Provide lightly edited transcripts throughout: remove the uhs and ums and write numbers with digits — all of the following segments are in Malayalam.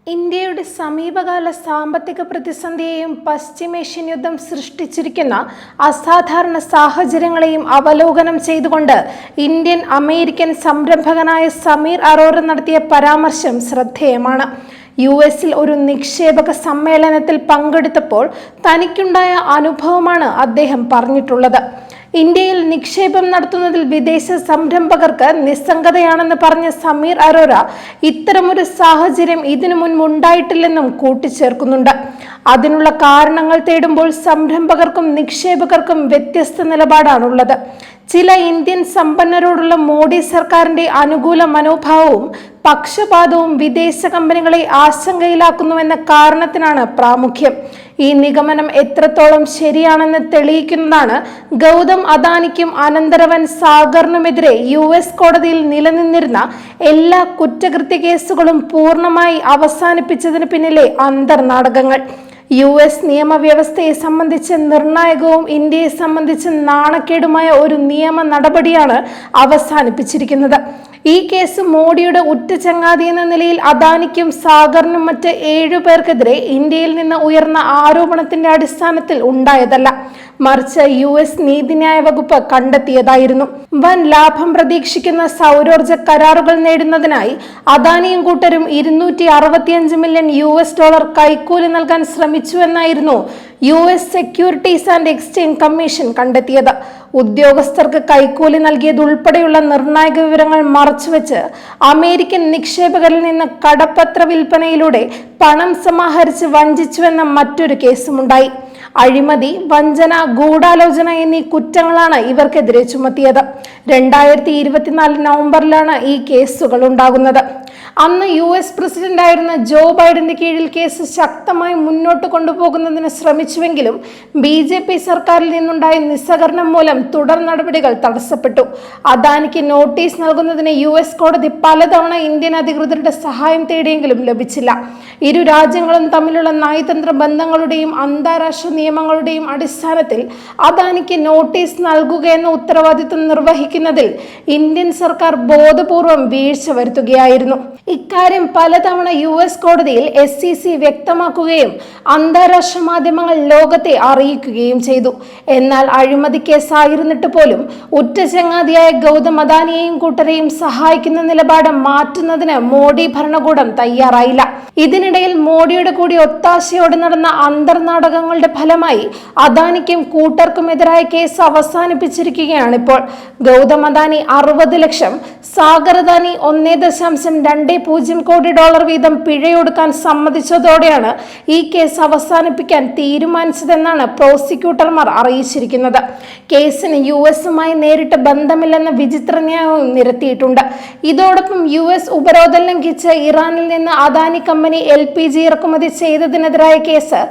ഇന്ത്യയുടെ സമീപകാല സാമ്പത്തിക പ്രതിസന്ധിയെയും പശ്ചിമേഷ്യൻ യുദ്ധം സൃഷ്ടിച്ചിരിക്കുന്ന അസാധാരണ സാഹചര്യങ്ങളെയും അവലോകനം ചെയ്തുകൊണ്ട് ഇന്ത്യൻ അമേരിക്കൻ സംരംഭകനായ സമീർ അറോറ നടത്തിയ പരാമർശം ശ്രദ്ധേയമാണ്. യുഎസിൽ ഒരു നിക്ഷേപക സമ്മേളനത്തിൽ പങ്കെടുത്തപ്പോൾ തനിക്കുണ്ടായ അനുഭവമാണ് അദ്ദേഹം പറഞ്ഞിട്ടുള്ളത്. ഇന്ത്യയിൽ നിക്ഷേപം നടത്തുന്നതിൽ വിദേശ സംരംഭകർക്ക് നിസ്സംഗതയാണെന്ന് പറഞ്ഞ സമീർ അറോറ ഇത്തരമൊരു സാഹചര്യം ഇതിനു മുൻപ് ഉണ്ടായിട്ടില്ലെന്നും കൂട്ടിച്ചേർക്കുന്നുണ്ട്. അതിനുള്ള കാരണങ്ങൾ തേടുമ്പോൾ സംരംഭകർക്കും നിക്ഷേപകർക്കും വ്യത്യസ്ത നിലപാടാണുള്ളത്. ചില ഇന്ത്യൻ സമ്പന്നരോടുള്ള മോഡി സർക്കാരിന്റെ അനുകൂല മനോഭാവവും പക്ഷപാതവും വിദേശ കമ്പനികളെ ആശങ്കയിലാക്കുന്നുവെന്ന കാരണത്തിനാണ് പ്രാമുഖ്യം. ഈ നിഗമനം എത്രത്തോളം ശരിയാണെന്ന് തെളിയിക്കുന്നതാണ് ഗൗതം അദാനിക്കും അനന്തരവൻ സാഗറിനുമെതിരെ US കോടതിയിൽ നിലനിന്നിരുന്ന എല്ലാ കുറ്റകൃത്യ കേസുകളും പൂർണ്ണമായി അവസാനിപ്പിച്ചതിന് പിന്നിലെ അന്തർനാടകങ്ങൾ. US നിയമവ്യവസ്ഥയെ സംബന്ധിച്ച് നിർണായകവും ഇന്ത്യയെ സംബന്ധിച്ച് നാണക്കേടുമായ ഒരു നിയമ നടപടിയാണ് അവസാനിപ്പിച്ചിരിക്കുന്നത്. ഈ കേസ് മോഡിയുടെ ഉറ്റ ചങ്ങാതി എന്ന നിലയിൽ അദാനിക്കും സാഗറിനും മറ്റ് 7 പേർക്കെതിരെ ഇന്ത്യയിൽ നിന്ന് ഉയർന്ന ആരോപണത്തിന്റെ അടിസ്ഥാനത്തിൽ ഉണ്ടായതല്ല, മറിച്ച് US നീതിന്യായ വകുപ്പ് കണ്ടെത്തിയതായിരുന്നു. വൻ ലാഭം പ്രതീക്ഷിക്കുന്ന സൗരോർജ കരാറുകൾ നേടുന്നതിനായി അദാനിയും കൂട്ടരും $265 മില്യൺ കൈക്കൂലി നൽകാൻ ശ്രമിച്ചുവെന്നായിരുന്നു US securities and exchange commission കണ്ടെത്തിയത്. ഉദ്യോഗസ്ഥർക്ക് കൈക്കൂലി നൽകിയതുൾപ്പെടെയുള്ള നിർണായക വിവരങ്ങൾ മറച്ചുവെച്ച് അമേരിക്കൻ നിക്ഷേപകരിൽ നിന്ന് കടപ്പത്ര വിൽപ്പനയിലൂടെ പണം സമാഹരിച്ച് വഞ്ചിച്ചുവെന്ന മറ്റൊരു കേസുമുണ്ടായി. അഴിമതി, വഞ്ചന, ഗൂഢാലോചന എന്നീ കുറ്റങ്ങളാണ് ഇവർക്കെതിരെ ചുമത്തിയത്. 2024 നവംബറിലാണ് ഈ കേസുകൾ ഉണ്ടാകുന്നത്. അന്ന് US പ്രസിഡന്റായിരുന്ന ജോ ബൈഡന്റെ കീഴിൽ കേസ് ശക്തമായി മുന്നോട്ട് കൊണ്ടുപോകുന്നതിന് ശ്രമിച്ചുവെങ്കിലും BJP സർക്കാരിൽ നിന്നുണ്ടായ നിസ്സഹകരണം മൂലം തുടർ നടപടികൾ തടസ്സപ്പെട്ടു. അദാനിക്ക് നോട്ടീസ് നൽകുന്നതിന് US കോടതി പലതവണ ഇന്ത്യൻ അധികൃതരുടെ സഹായം തേടിയെങ്കിലും ലഭിച്ചില്ല. ഇരു രാജ്യങ്ങളും തമ്മിലുള്ള നയതന്ത്ര ബന്ധങ്ങളുടെയും അന്താരാഷ്ട്ര നിയമങ്ങളുടെയും അടിസ്ഥാനത്തിൽ അദാനിക്ക് നോട്ടീസ് നൽകുക എന്ന ഉത്തരവാദിത്വം നിർവഹിക്കുന്നതിൽ ഇന്ത്യൻ സർക്കാർ ബോധപൂർവം വീഴ്ച വരുത്തുകയായിരുന്നു. ഇക്കാര്യം പലതവണ US കോടതിയിൽ SEC വ്യക്തമാക്കുകയും അന്താരാഷ്ട്ര മാധ്യമങ്ങൾ ലോകത്തെ അറിയിക്കുകയും ചെയ്തു. എന്നാൽ അഴിമതി കേസായിരുന്നിട്ട് പോലും ഉറ്റ ചങ്ങാതിയായ ഗൗതം അദാനിയെയും കൂട്ടരെയും സഹായിക്കുന്ന നിലപാട് മാറ്റുന്നതിന് മോഡി ഭരണകൂടം തയ്യാറായില്ല. ഇതിനിടയിൽ മോഡിയുടെ കൂടി ഒത്താശയോടെ നടന്ന അന്തർനാടകങ്ങളുടെ ഫലമായി അദാനിക്കും കൂട്ടർക്കുമെതിരായ കേസ് അവസാനിപ്പിച്ചിരിക്കുകയാണിപ്പോൾ. ഗൗതം അദാനി 60 ലക്ഷം, സാഗർ അദാനി $1.20 കോടി വീതം പിഴയൊടുക്കാൻ സമ്മതിച്ചതോടെയാണ് ഈ കേസ് അവസാനിപ്പിക്കാൻ തീരുമാനിച്ചതെന്നാണ് പ്രോസിക്യൂട്ടർമാർ അറിയിച്ചിരിക്കുന്നത്. കേസിന് US-മായി നേരിട്ട് ബന്ധമില്ലെന്ന വിചിത്ര ന്യായവും നിരത്തിയിട്ടുണ്ട്. ഇതോടൊപ്പം US ഉപരോധം ലംഘിച്ച് ഇറാനിൽ നിന്ന് അദാനി കമ്പനി LPG ഇറക്കുമതി ചെയ്തതിനെതിരായ കേസ്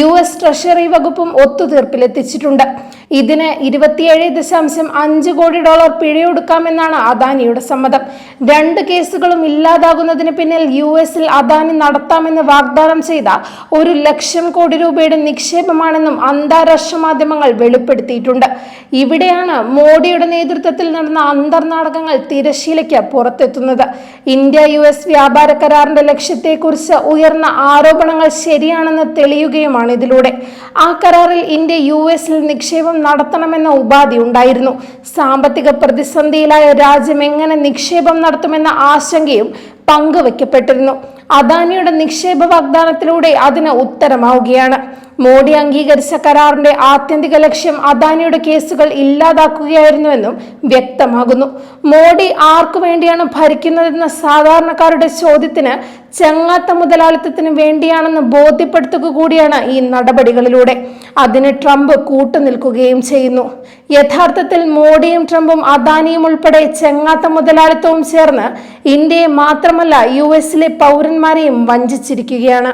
US ട്രഷറി വകുപ്പും ഒത്തുതീർപ്പിലെത്തിച്ചിട്ടുണ്ട്. ഇതിന് $27.5 കോടി പിഴയൊടുക്കാമെന്നാണ് അദാനിയുടെ സമ്മതം. 2 കേസുകളും ഇല്ലാതാകുന്നതിന് പിന്നിൽ US-ൽ അദാനി നടത്താമെന്ന് വാഗ്ദാനം ചെയ്ത $1 ലക്ഷം കോടി നിക്ഷേപമാണെന്നും അന്താരാഷ്ട്ര മാധ്യമങ്ങൾ വെളിപ്പെടുത്തിയിട്ടുണ്ട്. ഇവിടെയാണ് മോഡിയുടെ നേതൃത്വത്തിൽ നടന്ന അന്തർനാടകങ്ങൾ തിരശീലയ്ക്ക് പുറത്തെത്തുന്നത്. India-US വ്യാപാര കരാറിന്റെ ലക്ഷ്യത്തെക്കുറിച്ച് ഉയർന്ന ആരോപണങ്ങൾ ശരിയാണെന്ന് തെളിയുകയുമാണ് ഇതിലൂടെ. ആ കരാറിൽ ഇന്ത്യ US-ൽ നിക്ഷേപം നടത്തണമെന്ന ഉപാധി ഉണ്ടായിരുന്നു. സാമ്പത്തിക പ്രതിസന്ധിയിലായ രാജ്യം എങ്ങനെ നിക്ഷേപം നടത്തുമെന്ന ആശങ്കയും പങ്കുവെക്കപ്പെട്ടിരുന്നു. അദാനിയുടെ നിക്ഷേപ വാഗ്ദാനത്തിലൂടെ അതിന് ഉത്തരമാവുകയാണ്. മോഡി അംഗീകരിച്ച കരാറിന്റെ ആത്യന്തിക ലക്ഷ്യം അദാനിയുടെ കേസുകൾ ഇല്ലാതാക്കുകയായിരുന്നുവെന്നും വ്യക്തമാകുന്നു. മോഡി ആർക്കു വേണ്ടിയാണ് ഭരിക്കുന്നതെന്ന സാധാരണക്കാരുടെ ചോദ്യത്തിന് ചങ്ങാത്ത മുതലാളിത്തത്തിന് വേണ്ടിയാണെന്ന് ബോധ്യപ്പെടുത്തുക കൂടിയാണ് ഈ നടപടികളിലൂടെ. അതിന് ട്രംപ് കൂട്ടുനിൽക്കുകയും ചെയ്യുന്നു. യഥാർത്ഥത്തിൽ മോഡിയും ട്രംപും അദാനിയും ഉൾപ്പെടെ ചങ്ങാത്ത മുതലാളിത്തവും ചേർന്ന് ഇന്ത്യയെ മാത്രമല്ല US-ലെ പൗരന്മാരെയും വഞ്ചിച്ചിരിക്കുകയാണ്.